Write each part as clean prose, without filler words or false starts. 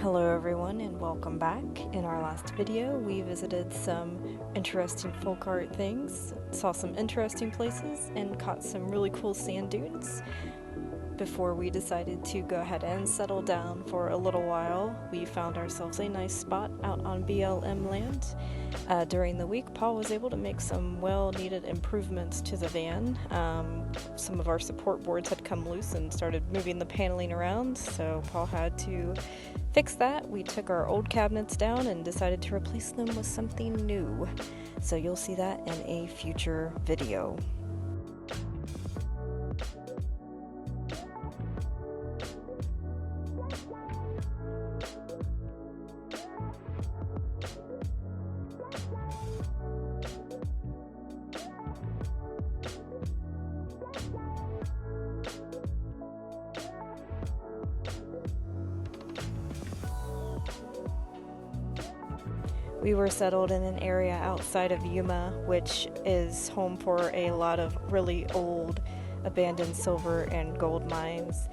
Hello everyone and welcome back. In our last video we visited some interesting folk art things, saw some interesting places, and caught some really cool sand dunes. Before we decided to go ahead and settle down for a little while, we found ourselves a nice spot out on BLM land. During the week, Paul was able to make some well-needed improvements to the van. Some of our support boards had come loose and started moving the paneling around, so Paul had to fix that. We took our old cabinets down and decided to replace them with something new. So you'll see that in a future video. We were settled in an area outside of Yuma, which is home for a lot of really old abandoned silver and gold mines.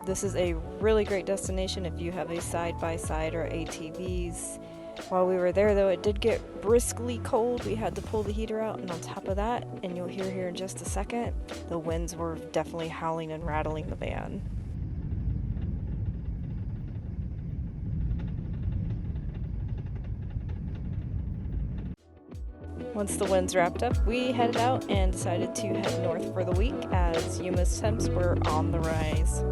This is a really great destination if you have a side-by-side or ATVs. While we were there though, it did get briskly cold. We had to pull the heater out, and on top of that, and you'll hear here in just a second, the winds were definitely howling and rattling the van. Once the winds wrapped up, we headed out and decided to head north for the week as Yuma's temps were on the rise.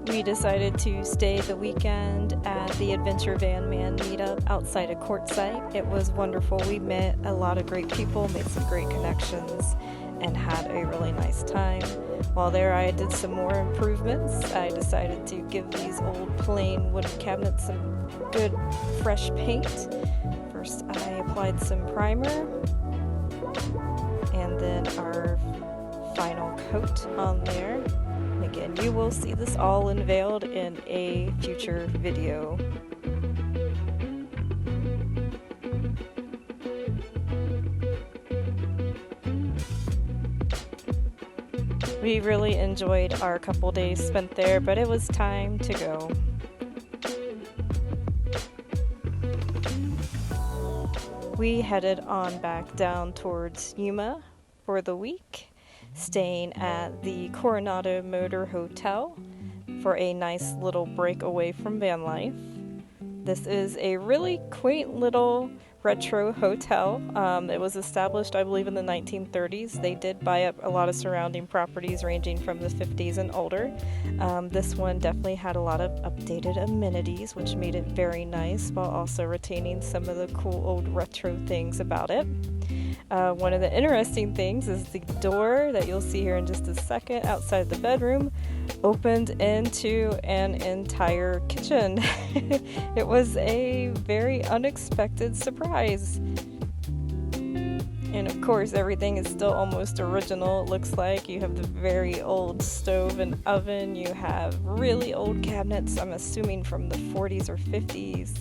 We decided to stay the weekend at the Adventure Van Man meetup outside of Quartzsite. It was wonderful. We met a lot of great people, made some great connections, and had a really nice time. While there, I did some more improvements. I decided to give these old plain wooden cabinets some good fresh paint. First, I applied some primer, and then our final coat on there. And again, you will see this all unveiled in a future video. We really enjoyed our couple days spent there, but it was time to go. We headed on back down towards Yuma for the week, staying at the Coronado Motor Hotel for a nice little break away from van life. This is a really quaint little retro hotel. It was established, I believe, in the 1930s. They did buy up a lot of surrounding properties ranging from the 50s and older. This one definitely had a lot of updated amenities, which made it very nice while also retaining some of the cool old retro things about it. One of the interesting things is the door that you'll see here in just a second outside the bedroom opened into an entire kitchen. It was a very unexpected surprise. And of course, everything is still almost original. It looks like you have the very old stove and oven. You have really old cabinets, I'm assuming from the 40s or 50s.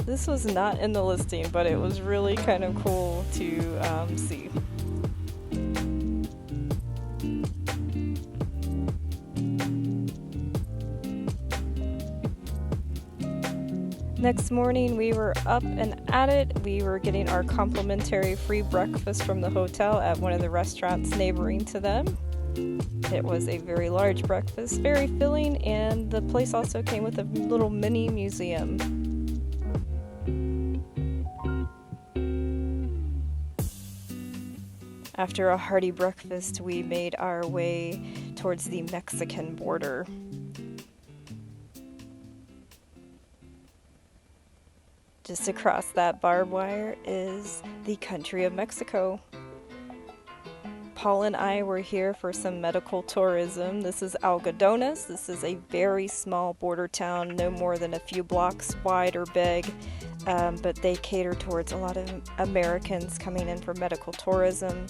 This was not in the listing, but it was really kind of cool to see. Next morning, we were up and at it. We were getting our complimentary free breakfast from the hotel at one of the restaurants neighboring to them. It was a very large breakfast, very filling, and the place also came with a little mini museum. After a hearty breakfast, we made our way towards the Mexican border. Just across that barbed wire is the country of Mexico. Paul and I were here for some medical tourism. This is Algodones. This is a very small border town, no more than a few blocks wide or big. But they cater towards a lot of Americans coming in for medical tourism.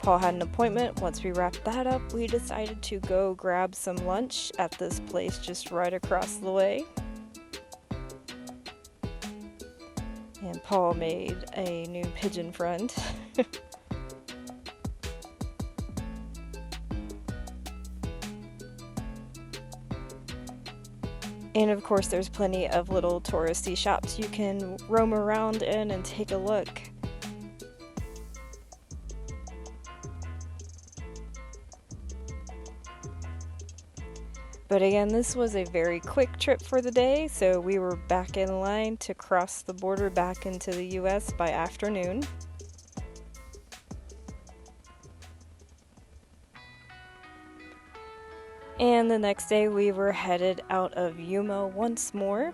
Paul had an appointment. Once we wrapped that up, we decided to go grab some lunch at this place just right across the way. And Paul made a new pigeon friend. And of course, there's plenty of little touristy shops you can roam around in and take a look. But again, this was a very quick trip for the day, so we were back in line to cross the border back into the US by afternoon. And the next day we were headed out of Yuma once more.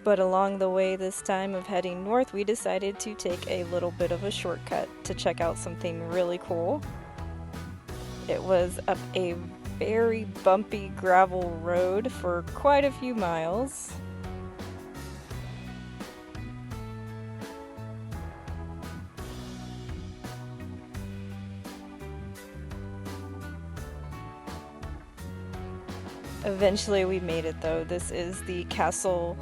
But along the way this time of heading north, we decided to take a little bit of a shortcut to check out something really cool. It was up a very bumpy gravel road for quite a few miles. Eventually we made it though. This is the Castle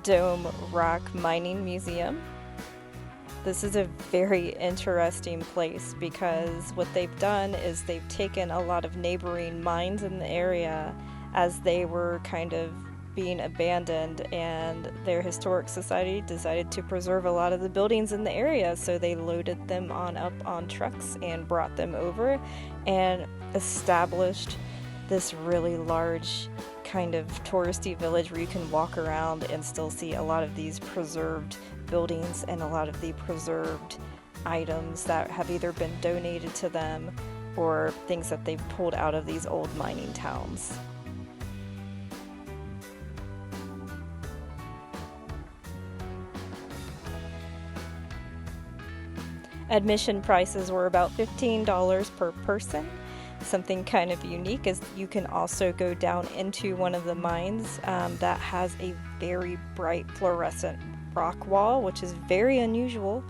Dome Rock Mining Museum. This is a very interesting place because what they've done is they've taken a lot of neighboring mines in the area as they were kind of being abandoned, and their historic society decided to preserve a lot of the buildings in the area, so they loaded them up on trucks and brought them over and established this really large kind of touristy village where you can walk around and still see a lot of these preserved buildings and a lot of the preserved items that have either been donated to them or things that they've pulled out of these old mining towns. Admission prices were about $15 per person. Something kind of unique is you can also go down into one of the mines that has a very bright fluorescent rock wall, which is very unusual.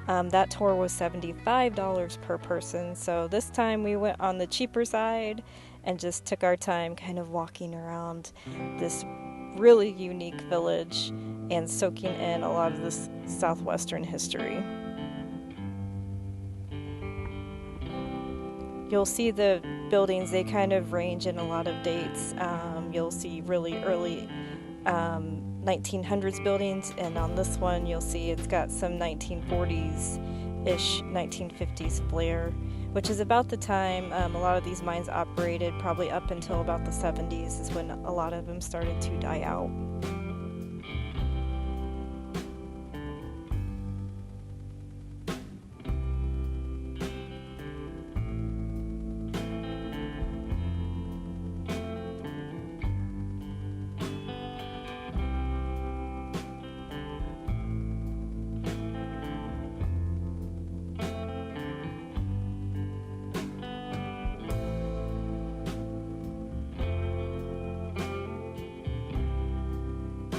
That tour was $75 per person, so this time we went on the cheaper side and just took our time kind of walking around this really unique village and soaking in a lot of this southwestern history. You'll see the buildings, they kind of range in a lot of dates. You'll see really early 1900s buildings, and on this one you'll see it's got some 1940s-ish, 1950s flair, which is about the time a lot of these mines operated, probably up until about the 70s is when a lot of them started to die out.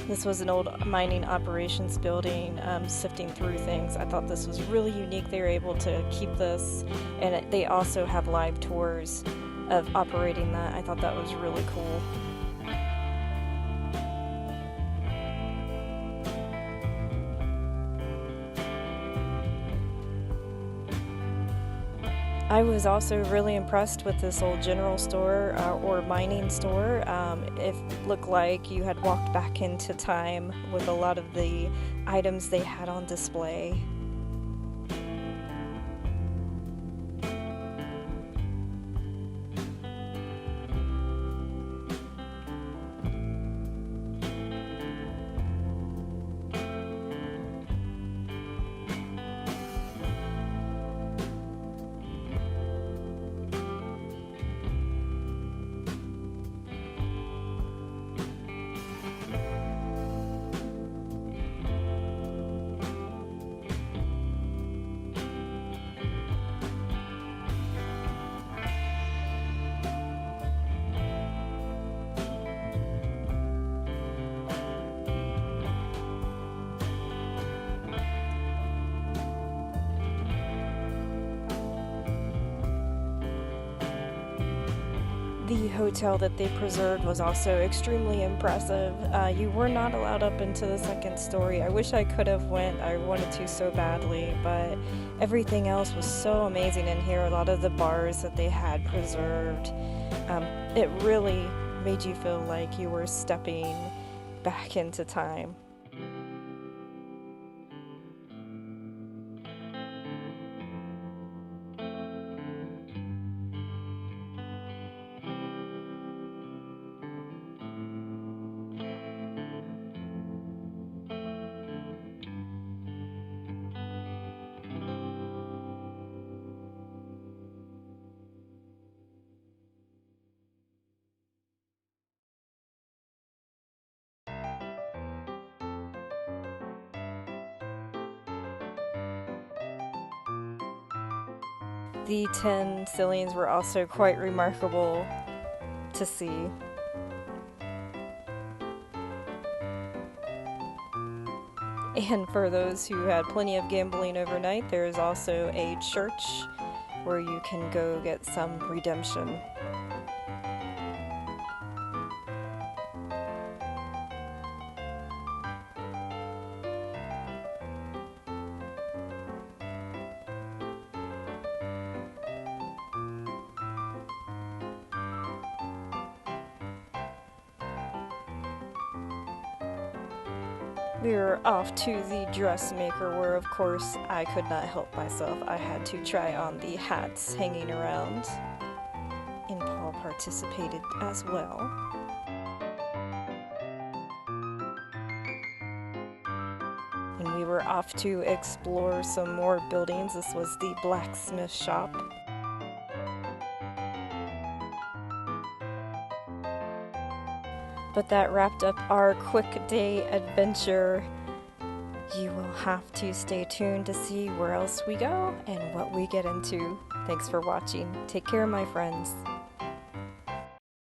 This was an old mining operations building, sifting through things. I thought this was really unique. They were able to keep this, and they also have live tours of operating that. I thought that was really cool. I was also really impressed with this old general store or mining store. It looked like you had walked back into time with a lot of the items they had on display. The hotel that they preserved was also extremely impressive. You were not allowed up into the second story. I wish I could have went. I wanted to so badly, but everything else was so amazing in here. A lot of the bars that they had preserved. It really made you feel like you were stepping back into time. The 10 ceilings were also quite remarkable to see. And for those who had plenty of gambling overnight, there is also a church where you can go get some redemption. We were off to the dressmaker where, of course, I could not help myself. I had to try on the hats hanging around, and Paul participated as well. And we were off to explore some more buildings. This was the blacksmith shop. But that wrapped up our quick day adventure. You will have to stay tuned to see where else we go and what we get into. Thanks for watching. Take care, my friends.